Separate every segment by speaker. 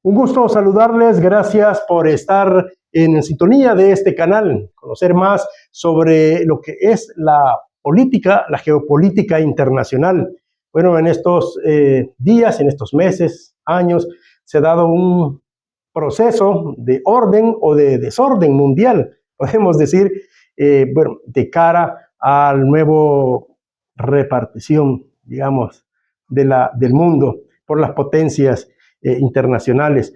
Speaker 1: Un gusto saludarles, gracias por estar en sintonía de este canal, conocer más sobre lo que es la política, la geopolítica internacional. Bueno, en estos días, en estos meses, años, se ha dado un proceso de orden o de desorden mundial, podemos decir, bueno, de cara al nuevo repartición, digamos, del mundo por las potencias internacionales.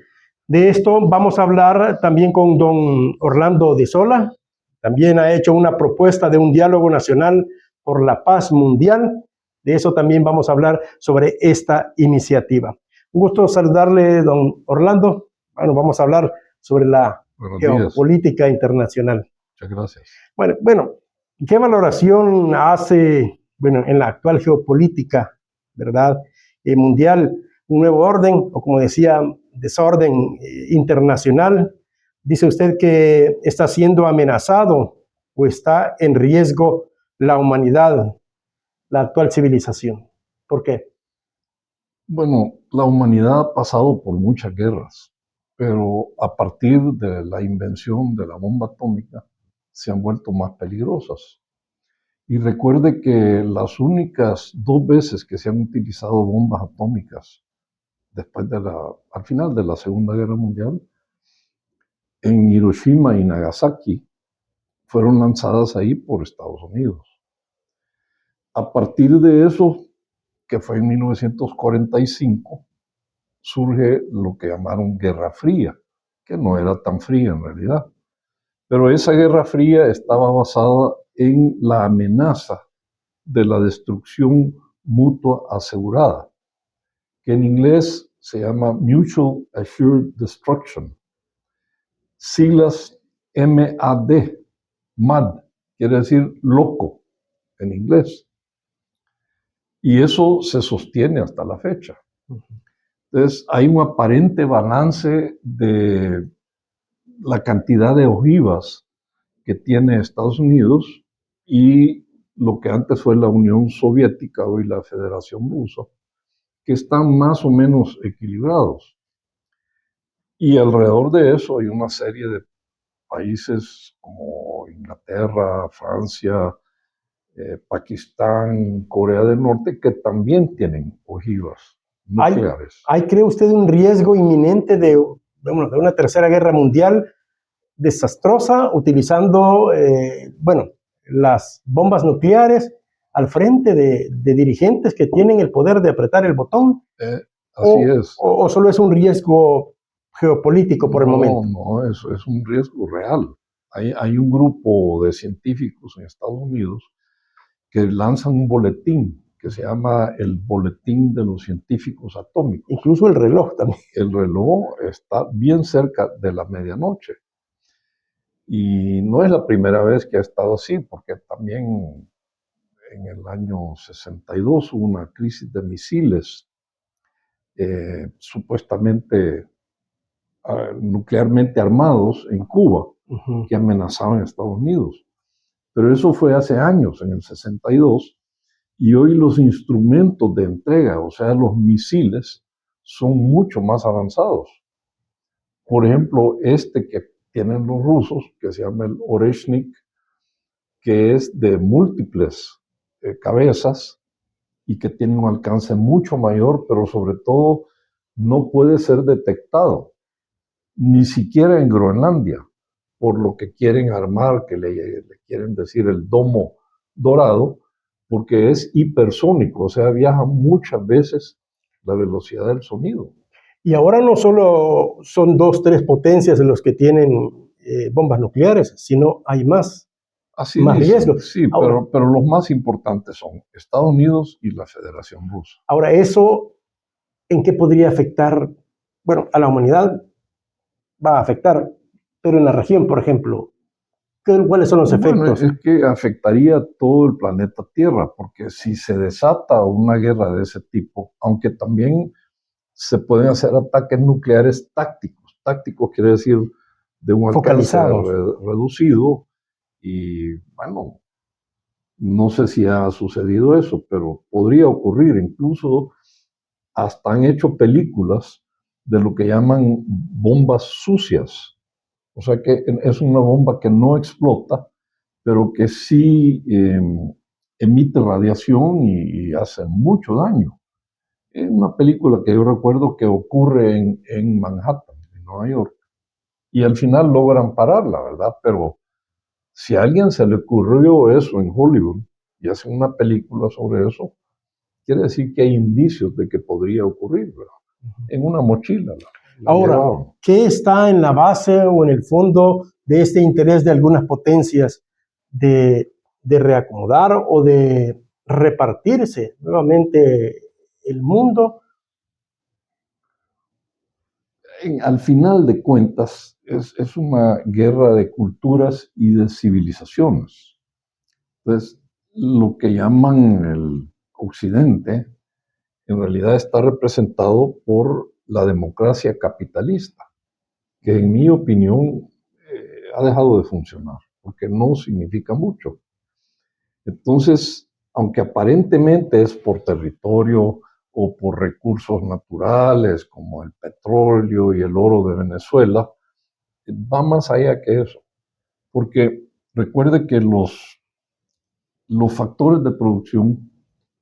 Speaker 1: De esto vamos a hablar también con don Orlando de Sola. También ha hecho una propuesta de un diálogo nacional por la paz mundial. De eso también vamos a hablar sobre esta iniciativa. Un gusto saludarle, don Orlando. Bueno, vamos a hablar sobre la geopolítica internacional.
Speaker 2: Muchas gracias.
Speaker 1: Bueno, ¿qué valoración hace, en la actual geopolítica, verdad, mundial, un nuevo orden, o como decía, desorden internacional? Dice usted que está siendo amenazado o está en riesgo la humanidad, la actual civilización. ¿Por qué?
Speaker 2: Bueno, la humanidad ha pasado por muchas guerras, pero a partir de la invención de la bomba atómica se han vuelto más peligrosas. Y recuerde que las únicas 2 veces que se han utilizado bombas atómicas al final de la Segunda Guerra Mundial, en Hiroshima y Nagasaki, fueron lanzadas ahí por Estados Unidos. A partir de eso, que fue en 1945, surge lo que llamaron Guerra Fría, que no era tan fría en realidad. Pero esa Guerra Fría estaba basada en la amenaza de la destrucción mutua asegurada, que en inglés se llama Mutual Assured Destruction. Siglas MAD, MAD, quiere decir loco en inglés. Y eso se sostiene hasta la fecha. Entonces, hay un aparente balance de la cantidad de ojivas que tiene Estados Unidos y lo que antes fue la Unión Soviética, hoy la Federación Rusa, que están más o menos equilibrados. Y alrededor de eso hay una serie de países como Inglaterra, Francia, Pakistán, Corea del Norte, que también tienen ojivas nucleares.
Speaker 1: ¿Cree usted un riesgo inminente de una tercera guerra mundial desastrosa utilizando, las bombas nucleares al frente de dirigentes que tienen el poder de apretar el botón?
Speaker 2: Así es.
Speaker 1: ¿O solo es un riesgo geopolítico por el momento?
Speaker 2: No, eso es un riesgo real. Hay un grupo de científicos en Estados Unidos que lanzan un boletín que se llama el Boletín de los Científicos Atómicos.
Speaker 1: Incluso el reloj también.
Speaker 2: El reloj está bien cerca de la medianoche. Y no es la primera vez que ha estado así, porque también en el año 62 hubo una crisis de misiles supuestamente nuclearmente armados en Cuba, que amenazaban a Estados Unidos. Pero eso fue hace años, en el 62, y hoy los instrumentos de entrega, o sea, los misiles, son mucho más avanzados. Por ejemplo, este que tienen los rusos, que se llama el Oreshnik, que es de múltiples cabezas y que tiene un alcance mucho mayor, pero sobre todo no puede ser detectado, ni siquiera en Groenlandia, por lo que quieren armar, que le quieren decir el domo dorado, porque es hipersónico, o sea, viaja muchas veces la velocidad del sonido.
Speaker 1: Y ahora no solo son 2, 3 potencias los que tienen bombas nucleares, sino hay más riesgos.
Speaker 2: Sí, ahora, pero los más importantes son Estados Unidos y la Federación Rusa.
Speaker 1: Ahora, ¿eso en qué podría afectar? Bueno, a la humanidad va a afectar, pero en la región, por ejemplo, ¿cuáles son los efectos?
Speaker 2: Es que afectaría a todo el planeta Tierra, porque si se desata una guerra de ese tipo, aunque también se pueden hacer ataques nucleares tácticos. Tácticos quiere decir de un alcance reducido. Y bueno, no sé si ha sucedido eso, pero podría ocurrir. Incluso hasta han hecho películas de lo que llaman bombas sucias. O sea que es una bomba que no explota, pero que sí emite radiación y hace mucho daño. Es una película que yo recuerdo que ocurre en Manhattan, en Nueva York, y al final logran pararla, ¿verdad? Pero si a alguien se le ocurrió eso en Hollywood y hace una película sobre eso, quiere decir que hay indicios de que podría ocurrir, ¿verdad? En una mochila la
Speaker 1: Ahora,
Speaker 2: llevaban.
Speaker 1: ¿qué está en la base o en el fondo de este interés de algunas potencias de reacomodar o de repartirse nuevamente el mundo?
Speaker 2: Al final de cuentas, es una guerra de culturas y de civilizaciones. Entonces, lo que llaman el Occidente, en realidad está representado por la democracia capitalista, que en mi opinión ha dejado de funcionar, porque no significa mucho. Entonces, aunque aparentemente es por territorio o por recursos naturales como el petróleo y el oro de Venezuela, va más allá que eso. Porque recuerde que los factores de producción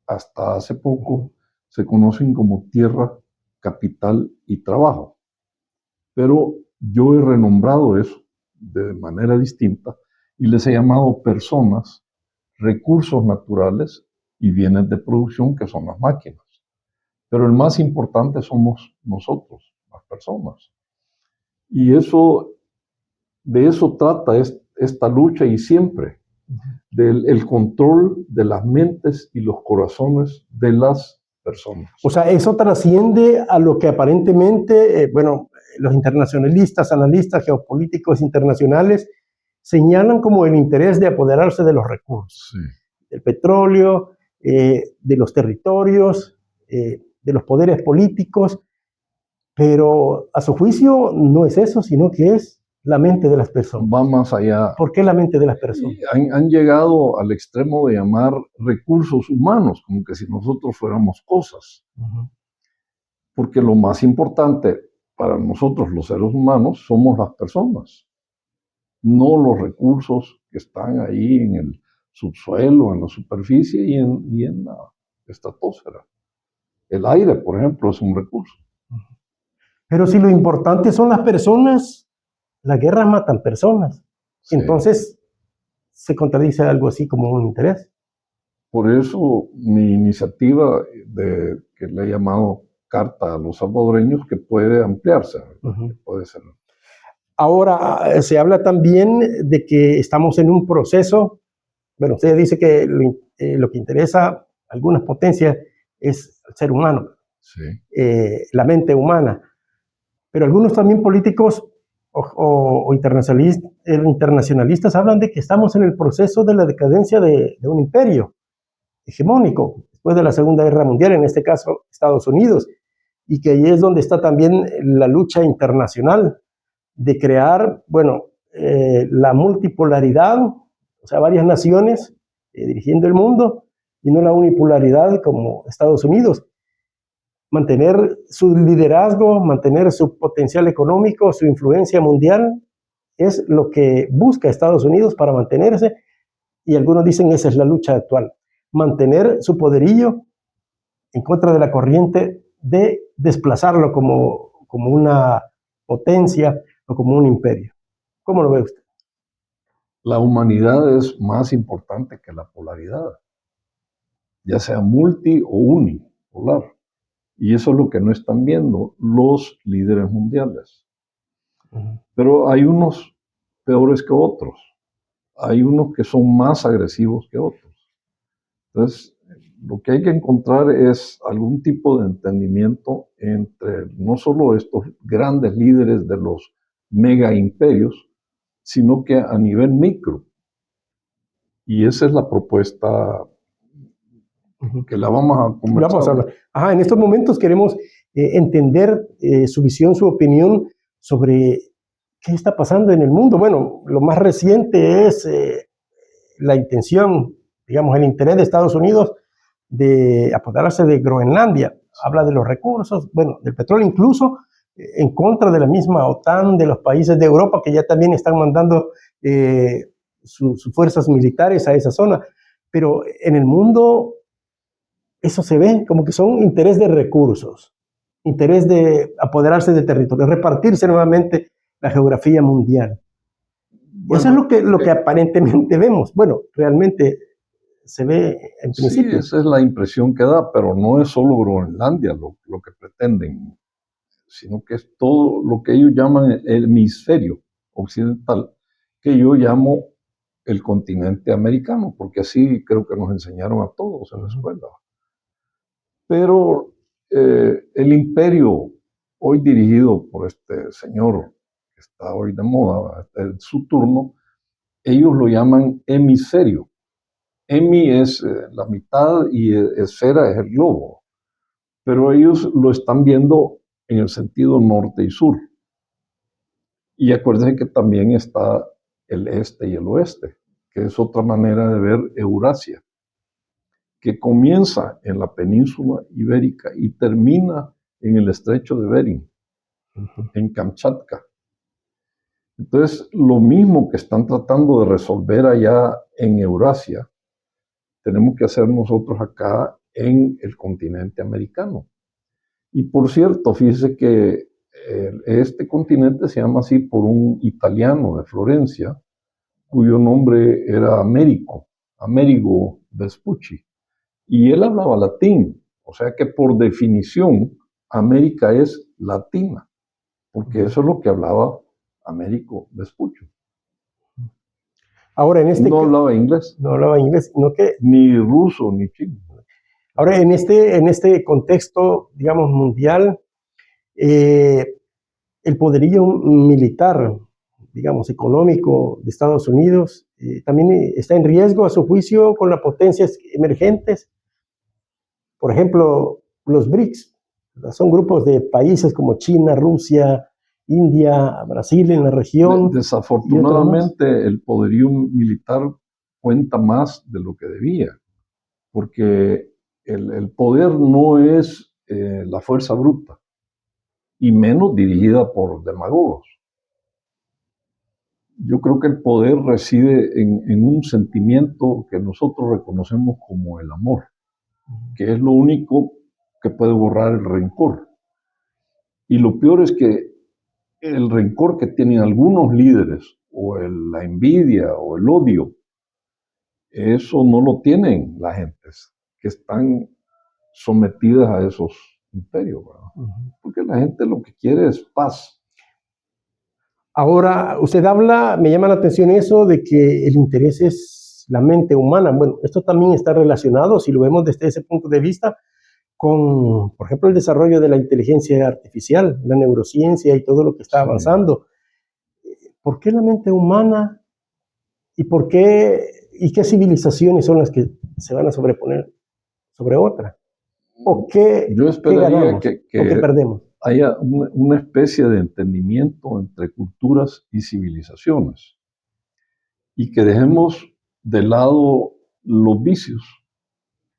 Speaker 2: hasta hace poco se conocen como tierra, capital y trabajo. Pero yo he renombrado eso de manera distinta y les he llamado personas, recursos naturales y bienes de producción, que son las máquinas. Pero el más importante somos nosotros, las personas. Y de eso trata esta lucha, y siempre del control de las mentes y los corazones de las personas.
Speaker 1: O sea, eso trasciende a lo que aparentemente, los internacionalistas, analistas geopolíticos internacionales señalan como el interés de apoderarse de los recursos, del petróleo, de los territorios, de los poderes políticos, pero a su juicio no es eso, sino que es la mente de las personas.
Speaker 2: Va más allá.
Speaker 1: ¿Por qué la mente de las personas?
Speaker 2: Han llegado al extremo de llamar recursos humanos, como que si nosotros fuéramos cosas. Porque lo más importante para nosotros, los seres humanos, somos las personas, no los recursos que están ahí en el subsuelo, en la superficie y en la estratosfera. El aire, por ejemplo, es un recurso.
Speaker 1: Pero si lo importante son las personas, las guerras matan personas. Sí. Entonces, se contradice algo así como un interés.
Speaker 2: Por eso mi iniciativa que le he llamado Carta a los Salvadoreños, que puede ampliarse, que puede ser.
Speaker 1: Ahora, se habla también de que estamos en un proceso, bueno, usted dice que lo que interesa a algunas potencias es el ser humano, sí. La mente humana, pero algunos también políticos o internacionalistas hablan de que estamos en el proceso de la decadencia de un imperio hegemónico, después de la Segunda Guerra Mundial, en este caso Estados Unidos, y que ahí es donde está también la lucha internacional de crear, la multipolaridad, o sea, varias naciones dirigiendo el mundo, y no la unipolaridad como Estados Unidos. Mantener su liderazgo, mantener su potencial económico, su influencia mundial, es lo que busca Estados Unidos para mantenerse, y algunos dicen esa es la lucha actual, mantener su poderío en contra de la corriente de desplazarlo como una potencia o como un imperio. ¿Cómo lo ve usted?
Speaker 2: La humanidad es más importante que la polaridad, ya sea multi o unipolar. Y eso es lo que no están viendo los líderes mundiales. Pero hay unos peores que otros. Hay unos que son más agresivos que otros. Entonces, lo que hay que encontrar es algún tipo de entendimiento entre no solo estos grandes líderes de los mega imperios, sino que a nivel micro. Y esa es la propuesta que la vamos a conversar.
Speaker 1: Vamos a hablar. En estos momentos queremos entender su visión, su opinión sobre qué está pasando en el mundo. Bueno, lo más reciente es la intención, digamos, el interés de Estados Unidos de apoderarse de Groenlandia. Habla de los recursos, del petróleo incluso, en contra de la misma OTAN, de los países de Europa que ya también están mandando sus fuerzas militares a esa zona. Pero en el mundo eso se ve como que son interés de recursos, interés de apoderarse de territorio, repartirse nuevamente la geografía mundial. Eso es lo que aparentemente vemos. Bueno, realmente se ve en principio.
Speaker 2: Sí, esa es la impresión que da, pero no es solo Groenlandia lo que pretenden, sino que es todo lo que ellos llaman el hemisferio occidental, que yo llamo el continente americano, porque así creo que nos enseñaron a todos en la escuela. Pero el imperio, hoy dirigido por este señor que está hoy de moda, en su turno, ellos lo llaman hemisferio. Hemi es la mitad y esfera es el globo, pero ellos lo están viendo en el sentido norte y sur. Y acuérdense que también está el este y el oeste, que es otra manera de ver Eurasia, que comienza en la península ibérica y termina en el estrecho de Bering, en Kamchatka. Entonces, lo mismo que están tratando de resolver allá en Eurasia, tenemos que hacer nosotros acá en el continente americano. Y por cierto, fíjese que este continente se llama así por un italiano de Florencia, cuyo nombre era Amerigo Vespucci. Y él hablaba latín, o sea que por definición América es latina, porque eso es lo que hablaba Américo Vespucci.
Speaker 1: Ahora,
Speaker 2: no hablaba inglés.
Speaker 1: No hablaba inglés, sino que...
Speaker 2: Ni ruso, ni chino.
Speaker 1: Ahora, en este contexto, digamos, mundial, el poderío militar, digamos, económico de Estados Unidos también está en riesgo, a su juicio, con las potencias emergentes. Por ejemplo, los BRICS, son grupos de países como China, Rusia, India, Brasil en la región.
Speaker 2: Desafortunadamente, el poderío militar cuenta más de lo que debía, porque el poder no es la fuerza bruta, y menos dirigida por demagogos. Yo creo que el poder reside en un sentimiento que nosotros reconocemos como el amor, que es lo único que puede borrar el rencor. Y lo peor es que el rencor que tienen algunos líderes, o la envidia, o el odio, eso no lo tienen las gentes que están sometidas a esos imperios, ¿verdad? Porque la gente lo que quiere es paz.
Speaker 1: Ahora, usted habla, me llama la atención eso de que el interés es la mente humana. Bueno, esto también está relacionado, si lo vemos desde ese punto de vista, con, por ejemplo, el desarrollo de la inteligencia artificial, la neurociencia y todo lo que está avanzando. ¿Por qué la mente humana y qué civilizaciones son las que se van a sobreponer sobre otra? ¿O qué,
Speaker 2: yo esperaría
Speaker 1: qué ganamos,
Speaker 2: que
Speaker 1: o qué perdemos?
Speaker 2: Haya una especie de entendimiento entre culturas y civilizaciones, y que dejemos de lado los vicios,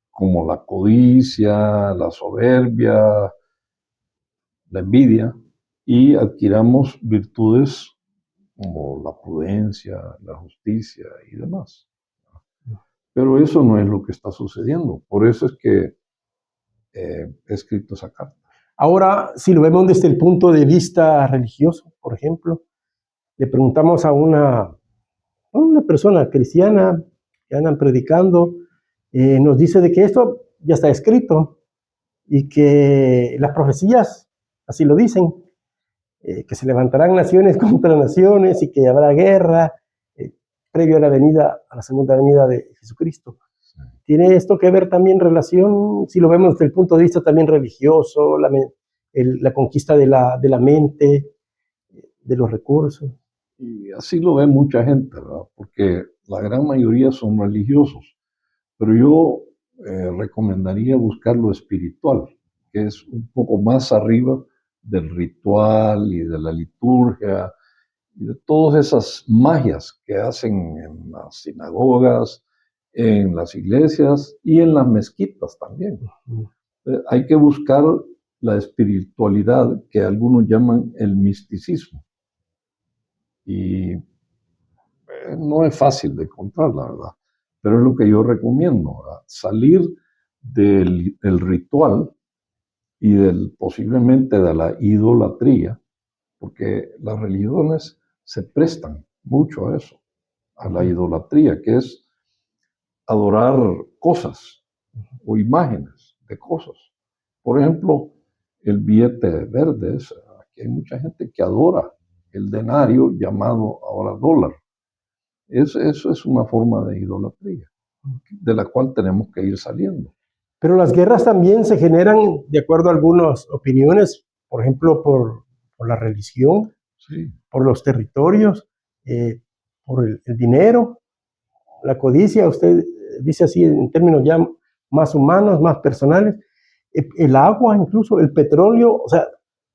Speaker 2: como la codicia, la soberbia, la envidia, y adquiramos virtudes como la prudencia, la justicia y demás. Pero eso no es lo que está sucediendo. Por eso es que he escrito esa carta.
Speaker 1: Ahora, si lo vemos desde el punto de vista religioso, por ejemplo, le preguntamos a una persona cristiana que andan predicando, nos dice de que esto ya está escrito y que las profecías así lo dicen, que se levantarán naciones contra naciones y que habrá guerra previo a la segunda venida de Jesucristo. ¿Tiene esto que ver también relación, si lo vemos desde el punto de vista también religioso, la conquista de la mente, de los recursos?
Speaker 2: Y así lo ve mucha gente, ¿verdad? Porque la gran mayoría son religiosos. Pero yo recomendaría buscar lo espiritual, que es un poco más arriba del ritual y de la liturgia y de todas esas magias que hacen en las sinagogas, en las iglesias y en las mezquitas también. Hay que buscar la espiritualidad que algunos llaman el misticismo. Y no es fácil de encontrar, la verdad, pero es lo que yo recomiendo, ¿verdad? Salir del ritual y posiblemente de la idolatría, porque las religiones se prestan mucho a eso, a la idolatría, que es adorar cosas o imágenes de cosas. Por ejemplo, el billete verde, aquí hay mucha gente que adora el denario llamado ahora dólar. Eso es una forma de idolatría, de la cual tenemos que ir saliendo.
Speaker 1: Pero las guerras también se generan, de acuerdo a algunas opiniones, por ejemplo, por la religión,
Speaker 2: Sí.
Speaker 1: por los territorios, por el dinero, la codicia, usted dice así en términos ya más humanos, más personales, el agua incluso, el petróleo, o sea,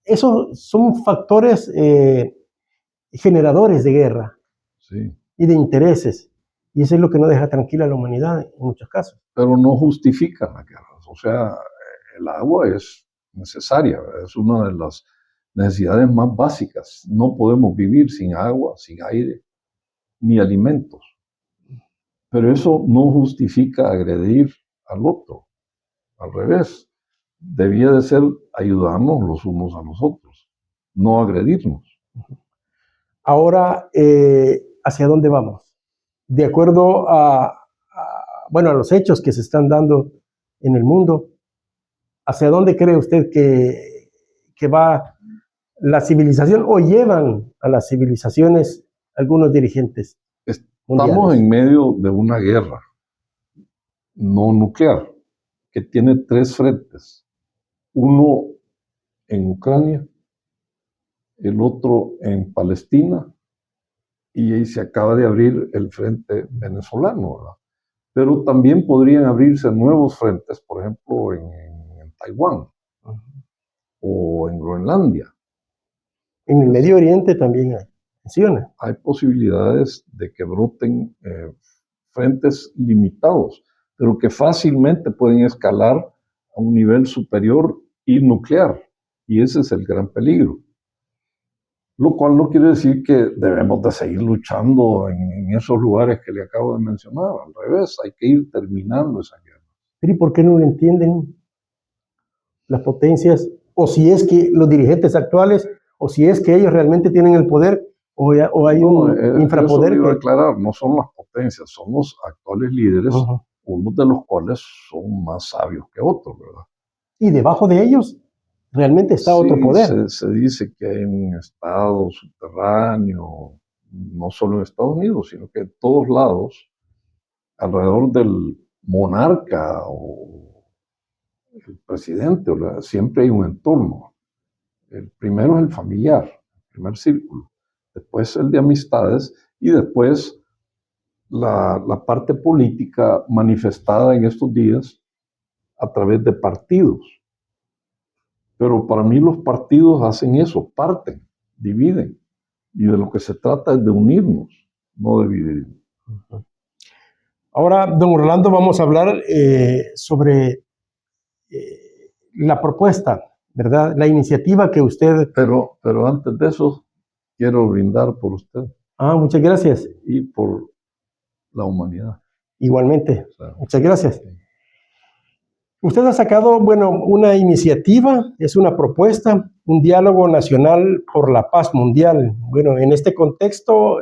Speaker 1: esos son factores generadores de guerra.
Speaker 2: Sí.
Speaker 1: Y de intereses. Y eso es lo que no deja tranquila a la humanidad en muchos casos.
Speaker 2: Pero no justifican las guerras. O sea, el agua es necesaria, es una de las necesidades más básicas. No podemos vivir sin agua, sin aire, ni alimentos. Pero eso no justifica agredir al otro. Al revés, debía de ser ayudarnos los unos a los otros, no agredirnos.
Speaker 1: Ahora, ¿hacia dónde vamos? De acuerdo bueno, a los hechos que se están dando en el mundo, ¿hacia dónde cree usted que va la civilización o llevan a las civilizaciones algunos dirigentes mundiales?
Speaker 2: Estamos en medio de una guerra no nuclear que tiene 3 frentes. Uno en Ucrania, el otro en Palestina, y ahí se acaba de abrir el frente venezolano, ¿verdad? Pero también podrían abrirse nuevos frentes, por ejemplo, en Taiwán o en Groenlandia.
Speaker 1: En el Medio Oriente también hay tensiones.
Speaker 2: Hay posibilidades de que broten frentes limitados, pero que fácilmente pueden escalar a un nivel superior y nuclear. Y ese es el gran peligro. Lo cual no quiere decir que debemos de seguir luchando en esos lugares que le acabo de mencionar. Al revés, hay que ir terminando esa guerra.
Speaker 1: ¿Y por qué no lo entienden las potencias? O si es que los dirigentes actuales, o si es que ellos realmente tienen el poder, o hay un infrapoder.
Speaker 2: Eso iba a aclarar, no son las potencias, son los actuales líderes, unos de los cuales son más sabios que otros, ¿verdad?
Speaker 1: Y debajo de ellos realmente está otro poder.
Speaker 2: Se dice que hay un estado subterráneo, no solo en Estados Unidos, sino que en todos lados, alrededor del monarca o el presidente, siempre hay un entorno. El primero es el familiar, el primer círculo, después el de amistades y después la parte política manifestada en estos días a través de partidos. Pero para mí los partidos hacen eso, parten, dividen. Y de lo que se trata es de unirnos, no de dividirnos.
Speaker 1: Ahora, don Orlando, vamos a hablar sobre la propuesta, ¿verdad? La iniciativa que usted...
Speaker 2: Pero antes de eso, quiero brindar por usted.
Speaker 1: Muchas gracias.
Speaker 2: Y por la humanidad.
Speaker 1: Igualmente.
Speaker 2: Claro.
Speaker 1: Muchas gracias. Sí. Usted ha sacado, bueno, una iniciativa, es una propuesta, un diálogo nacional por la paz mundial. Bueno, en este contexto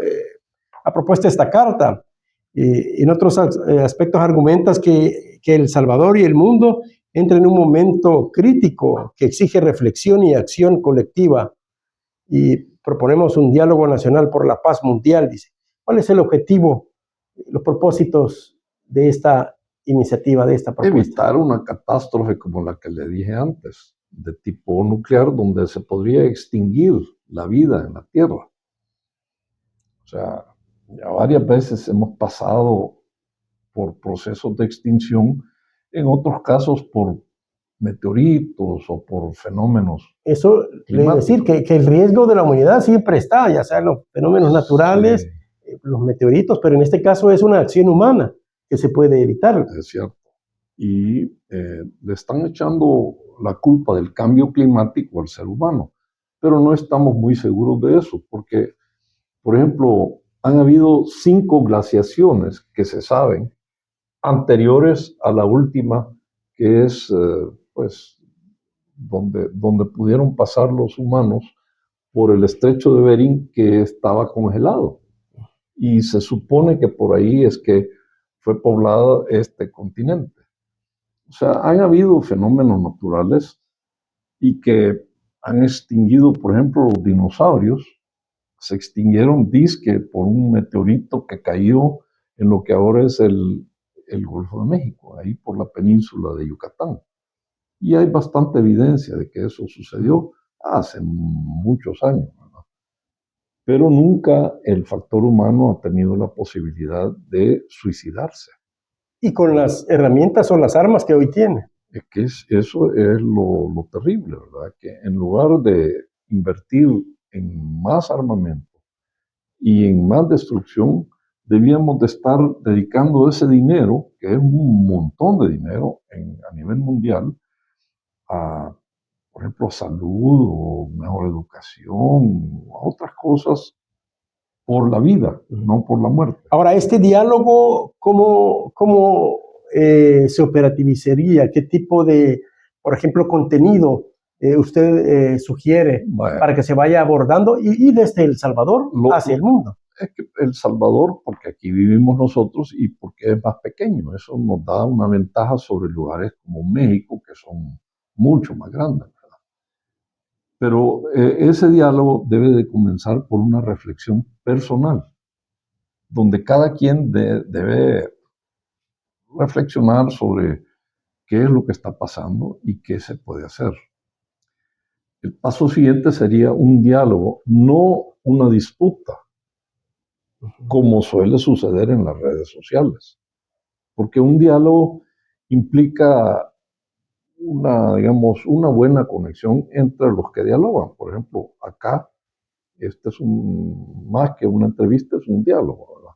Speaker 1: ha propuesto esta carta. En otros aspectos argumentas que El Salvador y el mundo entran en un momento crítico que exige reflexión y acción colectiva. Y proponemos un diálogo nacional por la paz mundial, dice. ¿Cuál es el objetivo, los propósitos de esta iniciativa, de esta propuesta?
Speaker 2: Evitar una catástrofe como la que le dije antes, de tipo nuclear, donde se podría extinguir la vida en la Tierra. O sea, ya varias veces hemos pasado por procesos de extinción, en otros casos por meteoritos o por fenómenos.
Speaker 1: Eso quiere decir que el riesgo de la humanidad siempre está, ya sean los fenómenos naturales, los meteoritos, pero en este caso es una acción humana que se puede evitar.
Speaker 2: Es cierto. Y le están echando la culpa del cambio climático al ser humano. Pero no estamos muy seguros de eso, porque, por ejemplo, han habido 5 glaciaciones que se saben anteriores a la última, que es pues, donde pudieron pasar los humanos por el estrecho de Bering, que estaba congelado. Y se supone que por ahí es que fue poblado este continente. O sea, han habido fenómenos naturales y que han extinguido, por ejemplo, los dinosaurios. Se extinguieron, dizque, por un meteorito que cayó en lo que ahora es el Golfo de México, ahí por la península de Yucatán. Y hay bastante evidencia de que eso sucedió hace muchos años, ¿verdad? Pero nunca el factor humano ha tenido la posibilidad de suicidarse.
Speaker 1: Y con las herramientas o las armas que hoy tiene.
Speaker 2: Es que eso es lo terrible, ¿verdad? Que en lugar de invertir en más armamento y en más destrucción, debíamos de estar dedicando ese dinero, que es un montón de dinero a nivel mundial, a, por ejemplo, salud o mejor educación, o a otras cosas por la vida, no por la muerte.
Speaker 1: Ahora, este diálogo, ¿cómo se operativizaría? ¿Qué tipo de, por ejemplo, contenido usted sugiere para que se vaya abordando y desde El Salvador hacia el mundo?
Speaker 2: Es que El Salvador, porque aquí vivimos nosotros y porque es más pequeño, eso nos da una ventaja sobre lugares como México, que son mucho más grandes, ¿verdad? Pero ese diálogo debe de comenzar por una reflexión personal, donde cada quien debe reflexionar sobre qué es lo que está pasando y qué se puede hacer. El paso siguiente sería un diálogo, no una disputa, como suele suceder en las redes sociales. Porque un diálogo implica digamos, una buena conexión entre los que dialogan. Por ejemplo, acá, este es más que una entrevista, es un diálogo, ¿verdad?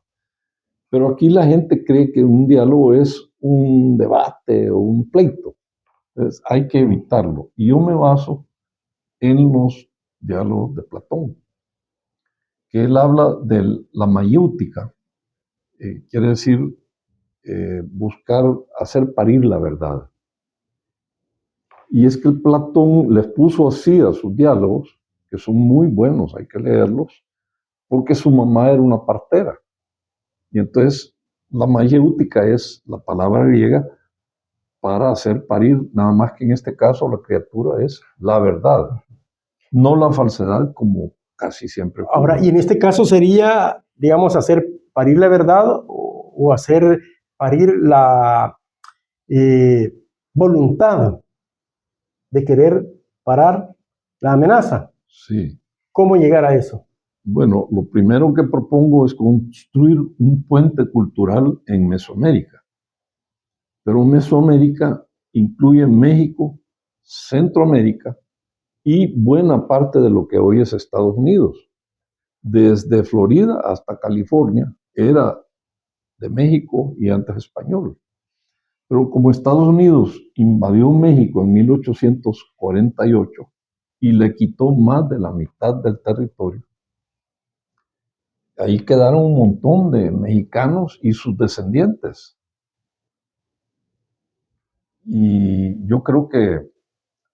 Speaker 2: Pero aquí la gente cree que un diálogo es un debate o un pleito. Entonces, hay que evitarlo. Y yo me baso en los diálogos de Platón, que él habla de la mayéutica, quiere decir buscar hacer parir la verdad. Y es que Platón les puso así a sus diálogos, que son muy buenos, hay que leerlos, porque su mamá era una partera. Y entonces la mayéutica es la palabra griega para hacer parir, nada más que en este caso la criatura es la verdad, no la falsedad como casi siempre ocurre.
Speaker 1: Ahora, y en este caso sería, digamos, hacer parir la verdad o hacer parir la voluntad de querer parar la amenaza.
Speaker 2: Sí.
Speaker 1: ¿Cómo llegar a eso?
Speaker 2: Bueno, lo primero que propongo es construir un puente cultural en Mesoamérica. Pero Mesoamérica incluye México, Centroamérica y buena parte de lo que hoy es Estados Unidos. Desde Florida hasta California era de México y antes español. Pero como Estados Unidos invadió México en 1848 y le quitó más de la mitad del territorio, ahí quedaron un montón de mexicanos y sus descendientes. Y yo creo que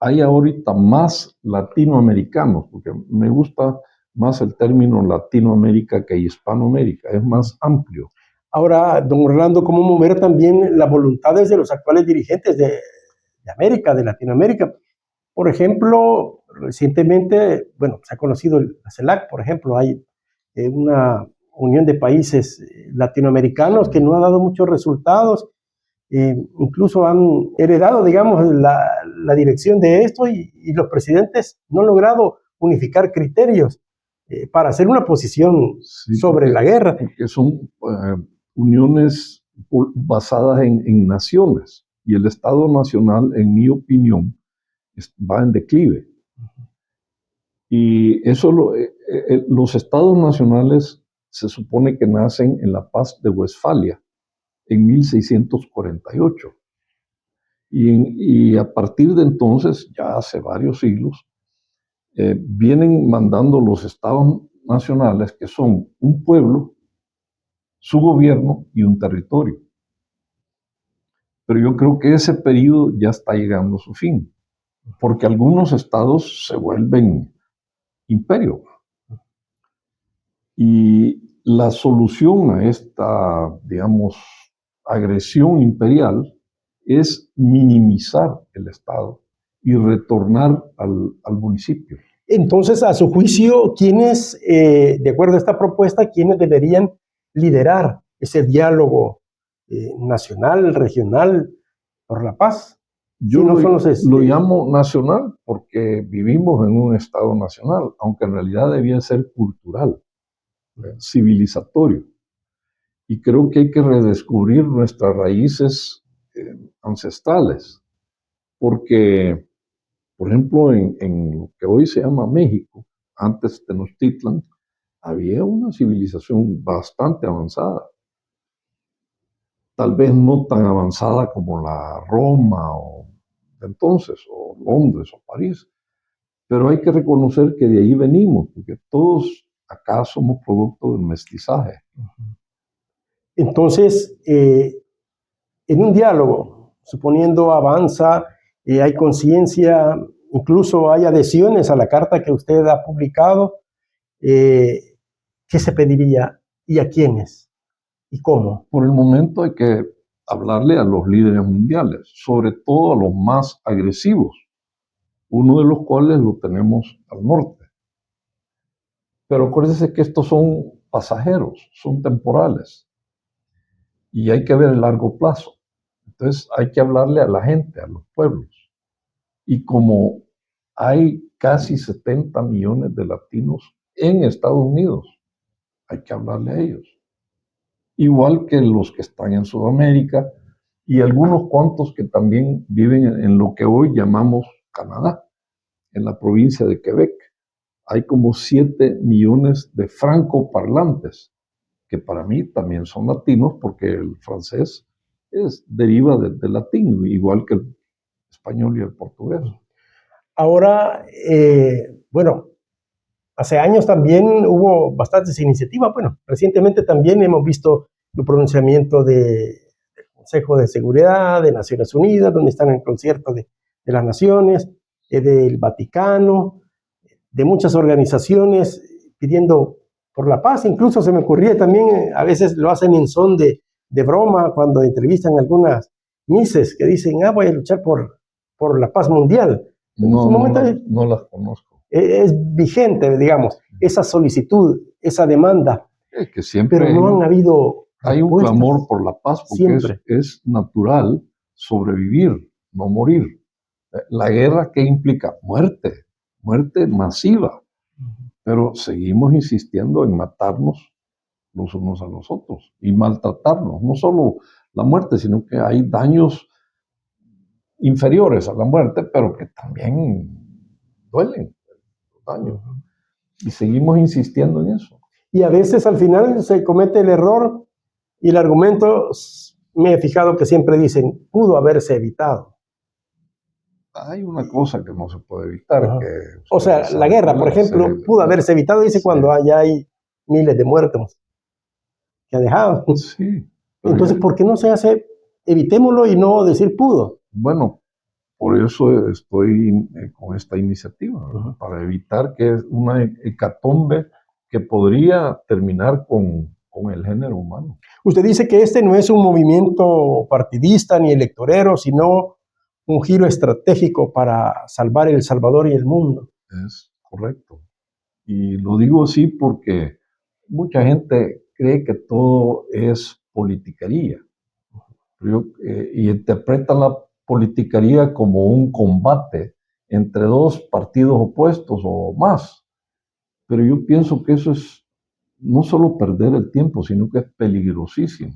Speaker 2: hay ahorita más latinoamericanos, porque me gusta más el término Latinoamérica que Hispanoamérica, es más amplio.
Speaker 1: Ahora, don Orlando, ¿cómo mover también las voluntades de los actuales dirigentes de América, de Latinoamérica? Por ejemplo, recientemente, bueno, se ha conocido la CELAC, por ejemplo, hay una unión de países latinoamericanos que no ha dado muchos resultados, incluso han heredado, digamos, la dirección de esto y los presidentes no han logrado unificar criterios para hacer una posición sobre la guerra.
Speaker 2: Porque son uniones basadas en naciones y el Estado Nacional, en mi opinión, va en declive. Y eso los estados nacionales se supone que nacen en la Paz de Westfalia en 1648. Y a partir de entonces, ya hace varios siglos, vienen mandando los estados nacionales, que son un pueblo, su gobierno y un territorio. Pero yo creo que ese periodo ya está llegando a su fin, porque algunos estados se vuelven imperio. Y la solución a esta, digamos, agresión imperial es minimizar el estado y retornar al municipio.
Speaker 1: Entonces, a su juicio, ¿quiénes, de acuerdo a esta propuesta, quiénes deberían liderar ese diálogo nacional, regional, por la paz?
Speaker 2: Yo
Speaker 1: Si no son los,
Speaker 2: lo llamo nacional porque vivimos en un estado nacional, aunque en realidad debía ser cultural, civilizatorio. Y creo que hay que redescubrir nuestras raíces ancestrales, porque, por ejemplo, en lo que hoy se llama México, antes Tenochtitlan, había una civilización bastante avanzada. Tal vez no tan avanzada como la Roma o de entonces, o Londres o París, pero hay que reconocer que de ahí venimos, porque todos acá somos producto del mestizaje.
Speaker 1: Entonces, en un diálogo, suponiendo avanza, hay conciencia, incluso hay adhesiones a la carta que usted ha publicado, ¿qué se pediría y a quiénes y cómo?
Speaker 2: Por el momento hay que hablarle a los líderes mundiales, sobre todo a los más agresivos, uno de los cuales lo tenemos al norte. Pero acuérdense que estos son pasajeros, son temporales, y hay que ver el largo plazo. Entonces hay que hablarle a la gente, a los pueblos. Y como hay casi 70 millones de latinos en Estados Unidos, hay que hablarle a ellos. Igual que los que están en Sudamérica y algunos cuantos que también viven en lo que hoy llamamos Canadá, en la provincia de Quebec. Hay como 7 millones de francoparlantes, que para mí también son latinos porque el francés deriva del latín, igual que el español y el portugués.
Speaker 1: Ahora, bueno, hace años también hubo bastantes iniciativas. Bueno, recientemente también hemos visto el pronunciamiento del Consejo de Seguridad de Naciones Unidas, donde están en el concierto de las naciones, del Vaticano, de muchas organizaciones pidiendo por la paz. Incluso se me ocurría también, a veces lo hacen en son de broma cuando entrevistan algunas mises que dicen, voy a luchar por la paz mundial.
Speaker 2: No las conozco.
Speaker 1: Es vigente, digamos, esa solicitud, esa demanda,
Speaker 2: que siempre
Speaker 1: pero no han habido
Speaker 2: hay un clamor por la paz, porque es natural sobrevivir, no morir. La guerra, ¿qué implica? Muerte masiva, pero seguimos insistiendo en matarnos los unos a los otros y maltratarnos. No solo la muerte, sino que hay daños inferiores a la muerte, pero que también duelen los daños. Y seguimos insistiendo en eso.
Speaker 1: Y a veces al final se comete el error y el argumento, me he fijado que siempre dicen, pudo haberse evitado.
Speaker 2: Hay una cosa que no se puede evitar.
Speaker 1: O sea, la guerra, por ejemplo, pudo haberse evitado, dice, cuando hay miles de muertos que ha dejado.
Speaker 2: Sí.
Speaker 1: Entonces, ¿por qué no se hace, evitémoslo y no decir pudo?
Speaker 2: Bueno, por eso estoy con esta iniciativa, para evitar que es una hecatombe que podría terminar con el género humano.
Speaker 1: Usted dice que este no es un movimiento partidista ni electorero, sino un giro estratégico para salvar El Salvador y el mundo.
Speaker 2: Es correcto. Y lo digo así porque mucha gente cree que todo es politiquería. Y interpretan la politiquería como un combate entre dos partidos opuestos o más. Pero yo pienso que eso es no solo perder el tiempo, sino que es peligrosísimo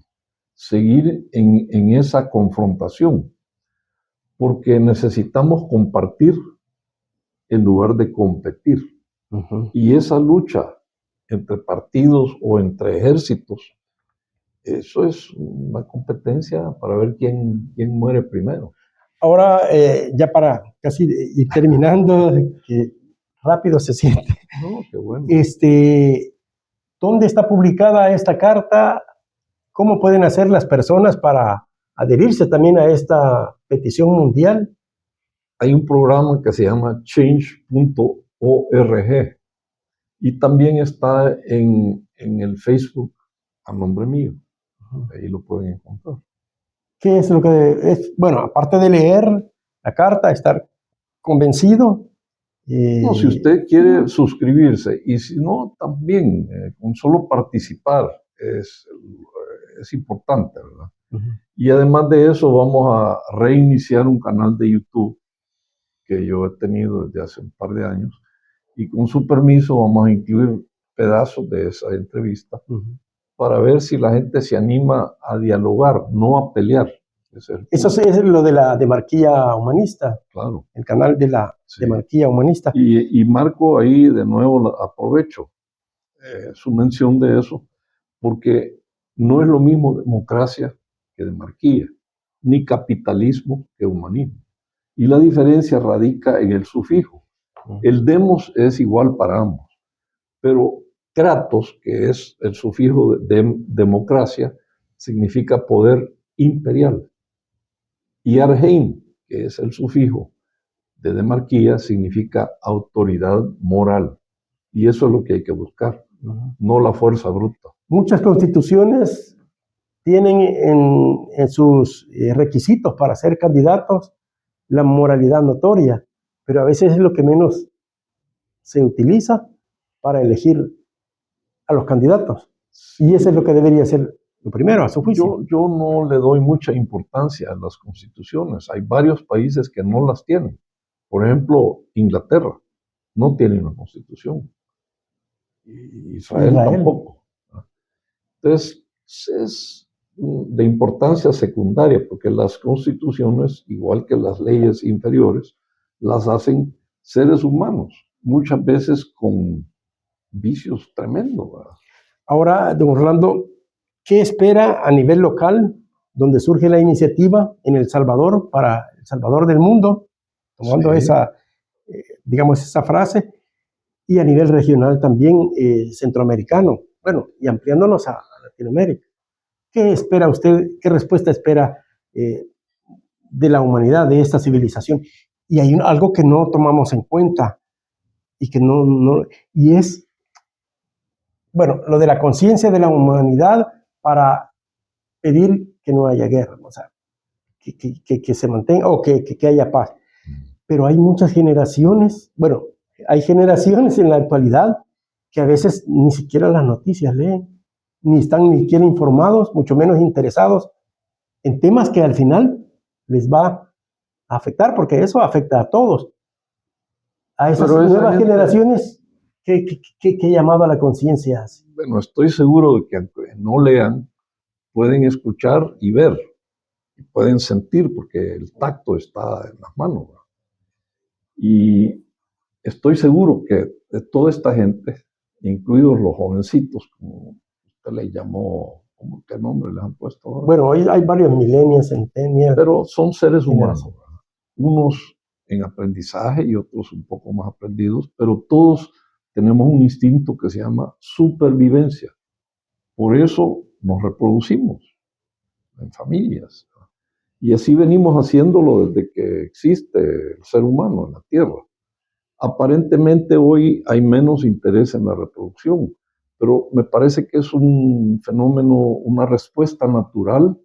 Speaker 2: seguir en esa confrontación, porque necesitamos compartir en lugar de competir. Y esa lucha entre partidos o entre ejércitos, eso es una competencia para ver quién muere primero.
Speaker 1: Ahora, ya para casi ir terminando, que rápido se siente,
Speaker 2: No, qué bueno.
Speaker 1: ¿dónde está publicada esta carta? ¿Cómo pueden hacer las personas para adherirse también a esta petición mundial?
Speaker 2: Hay un programa que se llama change.org y también está en el Facebook a nombre mío. Ahí lo pueden encontrar.
Speaker 1: ¿Qué es lo que es? Bueno, aparte de leer la carta, estar convencido.
Speaker 2: No, si usted quiere suscribirse y si no, también con solo participar es importante, ¿verdad? Y además de eso, vamos a reiniciar un canal de YouTube que yo he tenido desde hace un par de años y con su permiso vamos a incluir pedazos de esa entrevista para ver si la gente se anima a dialogar, no a pelear.
Speaker 1: Eso es lo de la demarquía humanista,
Speaker 2: claro.
Speaker 1: El canal de la demarquía humanista.
Speaker 2: Y marco ahí de nuevo, aprovecho su mención de eso, porque no es lo mismo democracia que demarquía, ni capitalismo que humanismo. Y la diferencia radica en el sufijo. El demos es igual para ambos, pero kratos, que es el sufijo de democracia, significa poder imperial. Y arheim, que es el sufijo de demarquía, significa autoridad moral. Y eso es lo que hay que buscar, no la fuerza bruta.
Speaker 1: Muchas constituciones tienen en sus requisitos para ser candidatos la moralidad notoria, pero a veces es lo que menos se utiliza para elegir a los candidatos. Y eso es lo que debería ser lo primero, a su juicio.
Speaker 2: Yo no le doy mucha importancia a las constituciones. Hay varios países que no las tienen. Por ejemplo, Inglaterra no tiene una constitución. Y Israel tampoco. Entonces, es de importancia secundaria, porque las constituciones, igual que las leyes inferiores, las hacen seres humanos, muchas veces con vicios tremendos, ¿verdad?
Speaker 1: Ahora, don Orlando, ¿qué espera a nivel local, donde surge la iniciativa en El Salvador, para El Salvador del mundo, tomando esa, digamos, esa frase, y a nivel regional también centroamericano, bueno, y ampliándonos a Latinoamérica? ¿Qué espera usted, qué respuesta espera de la humanidad, de esta civilización? Y hay algo que no tomamos en cuenta y que y es, bueno, lo de la conciencia de la humanidad para pedir que no haya guerra, o sea, que se mantenga o que haya paz. Pero hay muchas generaciones, bueno, hay generaciones en la actualidad que a veces ni siquiera las noticias leen, ni están ni siquiera informados, mucho menos interesados en temas que al final les va a afectar, porque eso afecta a todos. A esas nuevas generaciones, ¿qué llamado a la conciencia hace?
Speaker 2: Bueno, estoy seguro de que aunque no lean, pueden escuchar y ver, y pueden sentir, porque el tacto está en las manos, ¿verdad? Y estoy seguro que de toda esta gente, incluidos los jovencitos, como usted le llamó, ¿qué nombre les han puesto ahora?
Speaker 1: Bueno, hoy hay varios millennials, centennials.
Speaker 2: Pero son seres humanos, ¿verdad? Unos en aprendizaje y otros un poco más aprendidos, pero todos tenemos un instinto que se llama supervivencia. Por eso nos reproducimos en familias. Y así venimos haciéndolo desde que existe el ser humano en la Tierra. Aparentemente hoy hay menos interés en la reproducción, pero me parece que es un fenómeno, una respuesta natural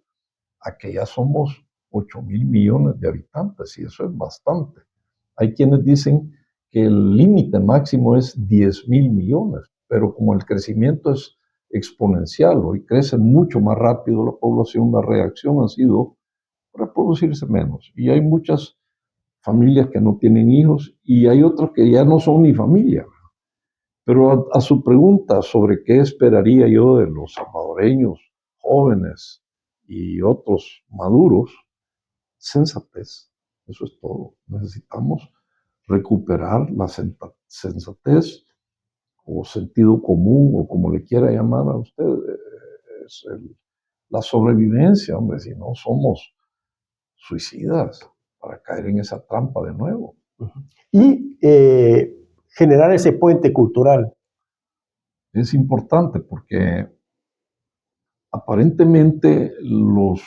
Speaker 2: a que ya somos 8.000 millones de habitantes, y eso es bastante. Hay quienes dicen que el límite máximo es 10.000 millones, pero como el crecimiento es exponencial, hoy crece mucho más rápido la población, la reacción ha sido reproducirse menos. Y hay muchas familias que no tienen hijos y hay otros que ya no son ni familia. Pero a su pregunta sobre qué esperaría yo de los salvadoreños jóvenes y otros maduros, sensatez. Eso es todo. Necesitamos recuperar la sensatez o sentido común o como le quiera llamar a usted. La sobrevivencia, hombre, si no somos suicidas. para caer en esa trampa de nuevo.
Speaker 1: Y generar ese puente cultural.
Speaker 2: Es importante porque aparentemente los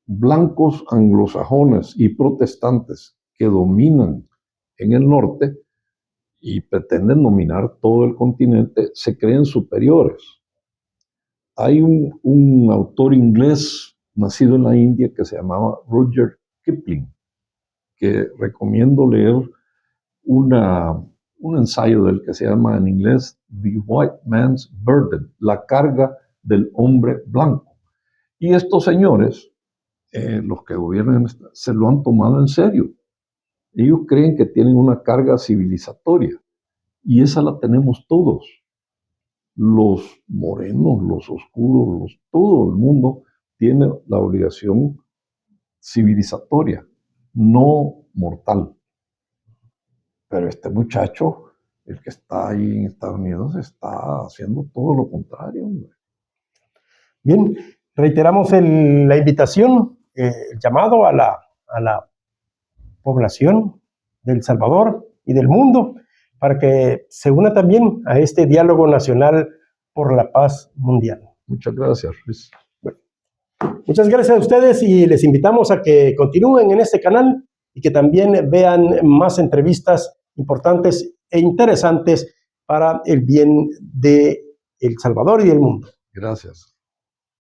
Speaker 2: blancos anglosajones y protestantes que dominan en el norte y pretenden dominar todo el continente se creen superiores. Hay un autor inglés nacido en la India que se llamaba Rudyard Kipling, que recomiendo leer un ensayo del que se llama en inglés The White Man's Burden, la carga del hombre blanco. Y estos señores, los que gobiernan, se lo han tomado en serio. Ellos creen que tienen una carga civilizatoria y esa la tenemos todos. Los morenos, los oscuros, todo el mundo tiene la obligación civilizatoria, no mortal. Pero este muchacho, el que está ahí en Estados Unidos, está haciendo todo lo contrario, hombre.
Speaker 1: Bien, reiteramos la invitación, el llamado a la población de El Salvador y del mundo para que se una también a este diálogo nacional por la paz mundial.
Speaker 2: Muchas gracias, Luis.
Speaker 1: Bueno, muchas gracias a ustedes y les invitamos a que continúen en este canal y que también vean más entrevistas importantes e interesantes para el bien de El Salvador y del mundo.
Speaker 2: Gracias.